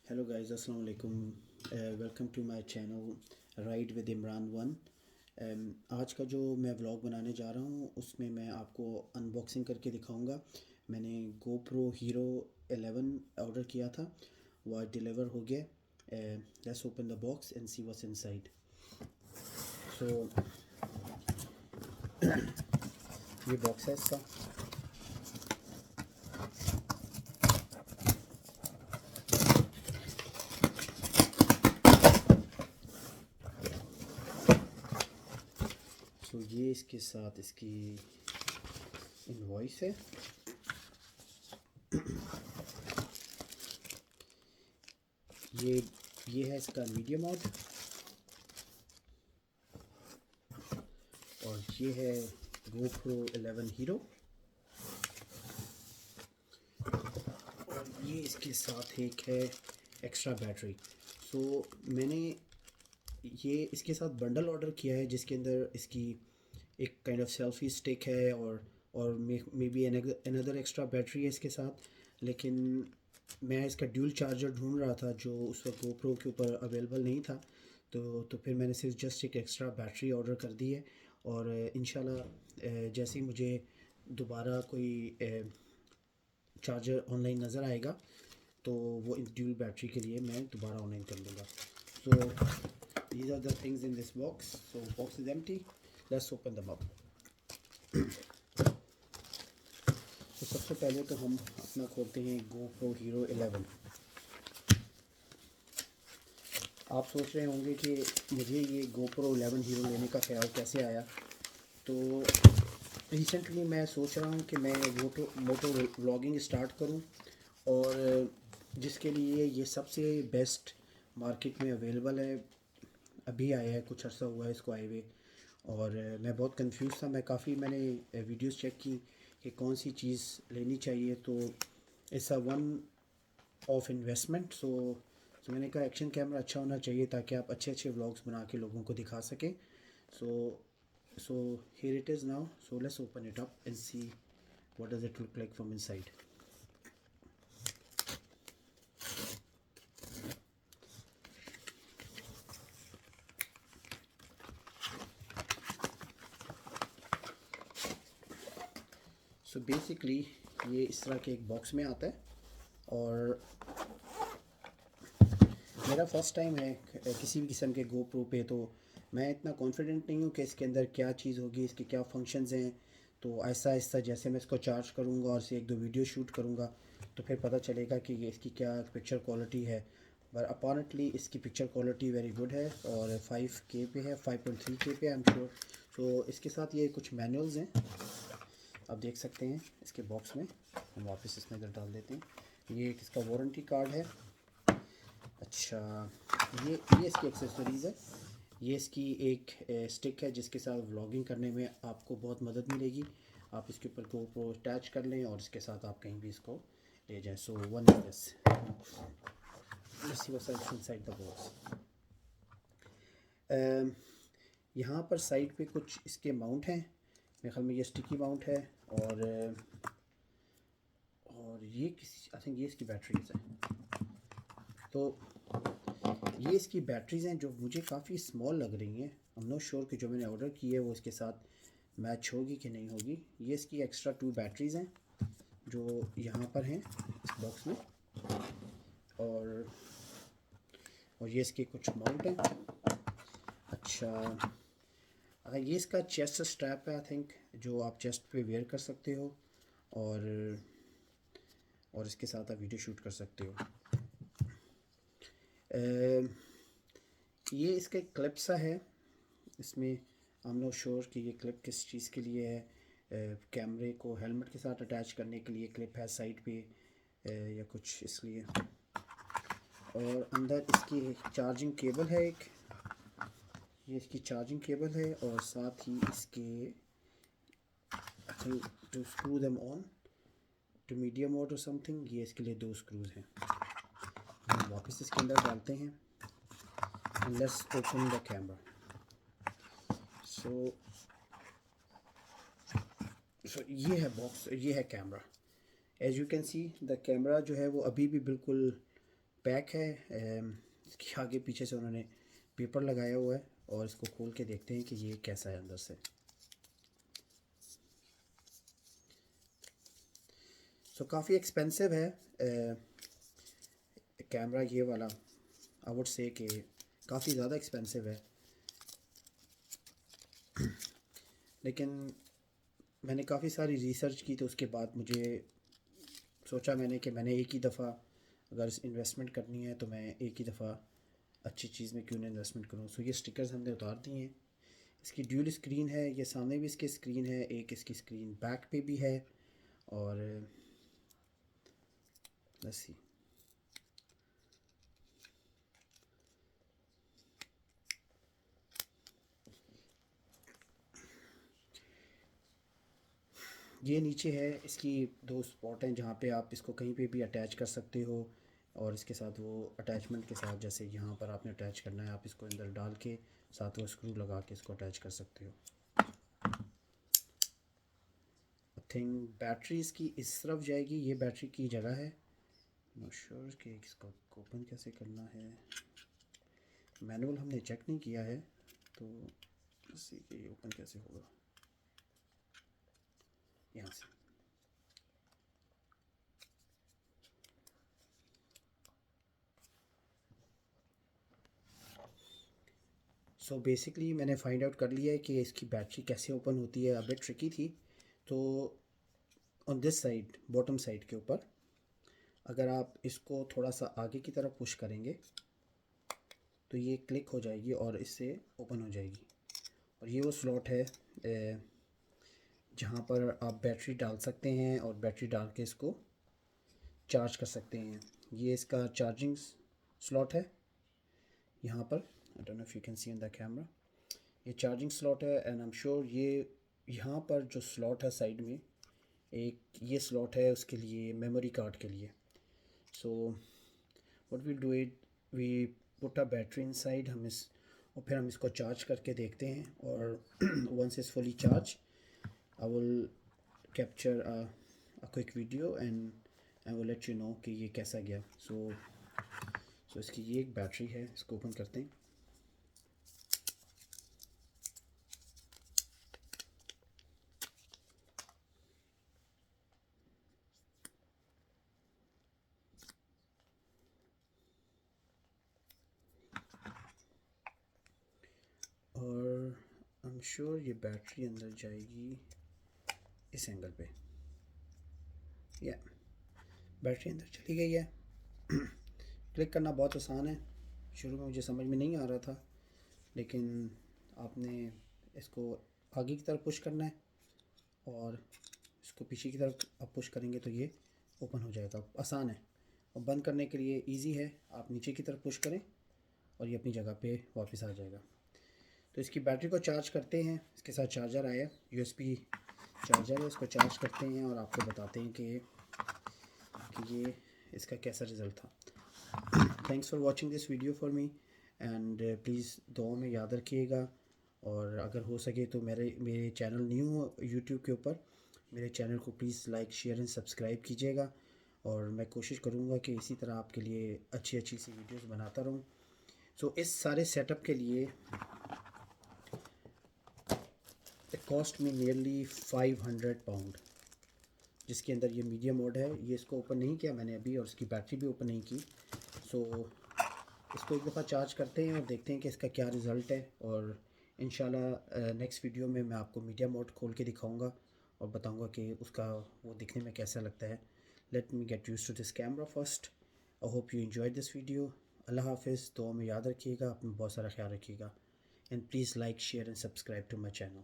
Hello guys, अस्सलाम वालेकुम। Welcome to my channel ride with Imran one. आज का जो मैं व्लॉग बनाने जा रहा हूँ उसमें मैं आपको अनबॉक्सिंग करके दिखाऊंगा। मैंने GoPro Hero 11 ऑर्डर किया था, वो आज डिलीवर हो गया। Let's open the box and see what's inside. So ये बॉक्स है इसका। सो ये इसके साथ इसकी इनवॉइस है। ये ये है इसका मीडिया मोड और ये है GoPro 11 Hero और ये इसके साथ एक है एक्स्ट्रा बैटरी। सो मैंने ये इसके साथ बंडल ऑर्डर किया है जिसके अंदर इसकी एक काइंड ऑफ सेल्फी स्टिक है और may be another extra battery है इसके साथ। लेकिन मैं इसका ड्यूल चार्जर ढूंढ रहा था जो उस वक्त GoPro के ऊपर अवेलेबल नहीं था, तो फिर मैंने सिर्फ जस्ट एक एक्स्ट्रा बैटरी ऑर्डर कर दी है। और इंशाल्लाह जैसे ही मुझे दोबारा कोई चार्जर ऑनलाइन नज़र आएगा तो वो ड्यूल बैटरी के लिए मैं दोबारा ऑनलाइन कर लूँगा। सो these are the things in this box. So box is empty. Let's open them up. तो सबसे पहले तो हम अपना खोलते हैं GoPro Hero 11। आप सोच रहे होंगे कि मुझे ये GoPro 11 Hero लेने का ख्याल कैसे आया। तो रिसेंटली मैं सोच रहा हूँ कि मैं मोटो व्लॉगिंग स्टार्ट करूँ और जिसके लिए ये सबसे बेस्ट मार्केट में अवेलेबल है। अभी आया है, कुछ अर्सा हुआ है इसको आए हुए। और मैं बहुत कंफ्यूज था। मैंने वीडियोस चेक की कि कौन सी चीज़ लेनी चाहिए। तो it's a one off investment. So मैंने कहा एक्शन कैमरा अच्छा होना चाहिए ताकि आप अच्छे अच्छे व्लॉग्स बना के लोगों को दिखा सकें। सो here it is now. So let's open it up and see what does it look like from inside. So basically ये इस तरह के एक बॉक्स में आता है और मेरा फर्स्ट टाइम है किसी भी किस्म के GoPro पे, तो मैं इतना कॉन्फिडेंट नहीं हूँ कि इसके अंदर क्या चीज़ होगी, इसके क्या फंक्शंस हैं। तो ऐसा ऐसा जैसे मैं इसको चार्ज करूँगा और से एक दो वीडियो शूट करूँगा तो फिर पता चलेगा कि ये इसकी क्या पिक्चर क्वालिटी है। पर अपॉर्नेटली इसकी पिक्चर क्वालिटी वेरी गुड है और 5K पे है, 5.3K पे आई एम श्योर। तो इसके साथ ये कुछ मैनुअल्स हैं, आप देख सकते हैं इसके बॉक्स में। हम वापस इसमें इधर डाल देते हैं। ये एक इसका वारंटी कार्ड है। अच्छा, ये इसकी एक्सेसरीज़ है। ये इसकी एक स्टिक है जिसके साथ व्लॉगिंग करने में आपको बहुत मदद मिलेगी। आप इसके ऊपर GoPro अटैच कर लें और इसके साथ आप कहीं भी इसको ले जाएं। So one is this, let's see what's inside the box. यहाँ पर साइड पे कुछ इसके माउंट हैं, मेरे ख्याल में ये स्टिकी माउंट है। और ये किसी आई थिंक ये इसकी बैटरीज हैं। तो ये इसकी बैटरीज़ हैं जो मुझे काफ़ी स्मॉल लग रही हैं। आई एम नॉट श्योर कि जो मैंने ऑर्डर की है वो इसके साथ मैच होगी कि नहीं होगी। ये इसकी एक्स्ट्रा 2 बैटरीज़ हैं जो यहाँ पर हैं इस बॉक्स में। और और ये इसके कुछ माउंट हैं। अच्छा, ये इसका चेस्ट स्ट्रैप है आई थिंक, जो आप चेस्ट पे वेयर कर सकते हो और इसके साथ आप वीडियो शूट कर सकते हो। ये इसका एक क्लिप सा है इसमें। आई एम नॉट श्योर कि ये क्लिप किस चीज़ के लिए है। कैमरे को हेलमेट के साथ अटैच करने के लिए क्लिप है साइड पे या कुछ इसलिए। और अंदर इसकी चार्जिंग केबल है एक, ये इसकी चार्जिंग केबल है और साथ ही इसके I think to screw them on to media mode और समथिंग, ये इसके लिए 2 स्क्रूज हैं। हम वापस इसके अंदर डालते हैं। Let's open the camera. So ये है बॉक्स, ये है camera. As you can see the camera जो है वो अभी भी बिल्कुल पैक है। इसके आगे पीछे से उन्होंने पेपर लगाया हुआ है और इसको खोल के देखते हैं कि ये कैसा है अंदर से। सो काफ़ी एक्सपेंसिव है कैमरा ये वाला। आई वुड से कि काफ़ी ज़्यादा एक्सपेंसिव है, लेकिन मैंने काफ़ी सारी रिसर्च की तो उसके बाद मुझे सोचा कि मैंने एक ही दफ़ा अगर इन्वेस्टमेंट करनी है तो मैं एक ही दफ़ा अच्छी चीज़ में क्यों ना इन्वेस्टमेंट करूँ। सो ये स्टिकर्स हमने उतार दिए हैं। इसकी ड्यूल स्क्रीन है, ये सामने भी इसकी स्क्रीन है, एक इसकी स्क्रीन बैक पे भी है। और लेट्स सी, ये नीचे है, इसकी दो स्पॉट हैं जहाँ पे आप इसको कहीं पे भी अटैच कर सकते हो। और इसके साथ वो अटैचमेंट के साथ, जैसे यहाँ पर आपने अटैच करना है, आप इसको अंदर डाल के साथ वो स्क्रू लगा के इसको अटैच कर सकते हो। आई थिंक बैटरी इसकी इस तरफ जाएगी, ये बैटरी की जगह है। नॉट श्योर कि इसको ओपन कैसे करना है, मैनुअल हमने चेक नहीं किया है तो इसी के ओपन कैसे होगा यहाँ से। सो बेसिकली मैंने फाइंड आउट कर लिया है कि इसकी बैटरी कैसे ओपन होती है। अभी ट्रिकी थी। तो on this side, bottom side के ऊपर, अगर आप इसको थोड़ा सा आगे की तरफ पुश करेंगे तो ये क्लिक हो जाएगी और इससे ओपन हो जाएगी। और ये वो स्लॉट है जहाँ पर आप बैटरी डाल सकते हैं और बैटरी डाल के इसको चार्ज कर सकते हैं। ये इसका चार्जिंग स्लॉट है यहाँ पर। I don't know if you can C in the camera, ये चार्जिंग स्लॉट है। एंड आई एम श्योर ये यहाँ पर जो स्लॉट है साइड में, एक ये स्लॉट है उसके लिए, मेमोरी कार्ड के लिए। So what we do it, we put a battery inside, हम इस और फिर हम इसको चार्ज करके देखते हैं। और once is fully charge I will capture a quick video and I will let you know कि ये कैसा गया। सो इसकी ये एक बैटरी है, इसको ओपन करते हैं। और आई एम श्योर ये बैटरी अंदर जाएगी इस एंगल पे। या बैटरी अंदर चली गई है। क्लिक करना बहुत आसान है, शुरू में मुझे समझ में नहीं आ रहा था, लेकिन आपने इसको आगे की तरफ पुश करना है और इसको पीछे की तरफ आप पुश करेंगे तो ये ओपन हो जाएगा। आसान है। और बंद करने के लिए इजी है, आप नीचे की तरफ पुश करें और ये अपनी जगह पे वापस आ जाएगा। तो इसकी बैटरी को चार्ज करते हैं। इसके साथ चार्जर आया, यूएसबी चार्जर है, इसको चार्ज करते हैं और आपको बताते हैं कि ये इसका कैसा रिज़ल्ट था। Thanks for watching this video for me and please दुआ में याद रखिएगा। और अगर हो सके तो मेरे चैनल न्यू हो यूट्यूब के ऊपर, मेरे चैनल को please like share and subscribe कीजिएगा। और मैं कोशिश करूँगा कि इसी तरह आपके लिए अच्छी अच्छी सी वीडियोस बनाता रहूँ। सो इस सारे सेटअप के लिए कॉस्ट में नियरली 500 पाउंड, जिसके अंदर ये मीडियम मोड है। ये इसको ओपन नहीं किया मैंने अभी और इसकी बैटरी भी ओपन नहीं की। सो इसको एक दफ़ा चार्ज करते हैं और देखते हैं कि इसका क्या रिज़ल्ट है। और इंशाल्लाह नेक्स्ट वीडियो में मैं आपको मीडियम मोड खोल के दिखाऊंगा और बताऊंगा कि उसका वो दिखने में कैसा लगता है। Let me get used to this camera first. I hope you enjoyed this video. अल्लाह हाफिज़। दुआ में याद रखिएगा, अपना बहुत सारा ख्याल रखिएगा and please like share and subscribe to my channel.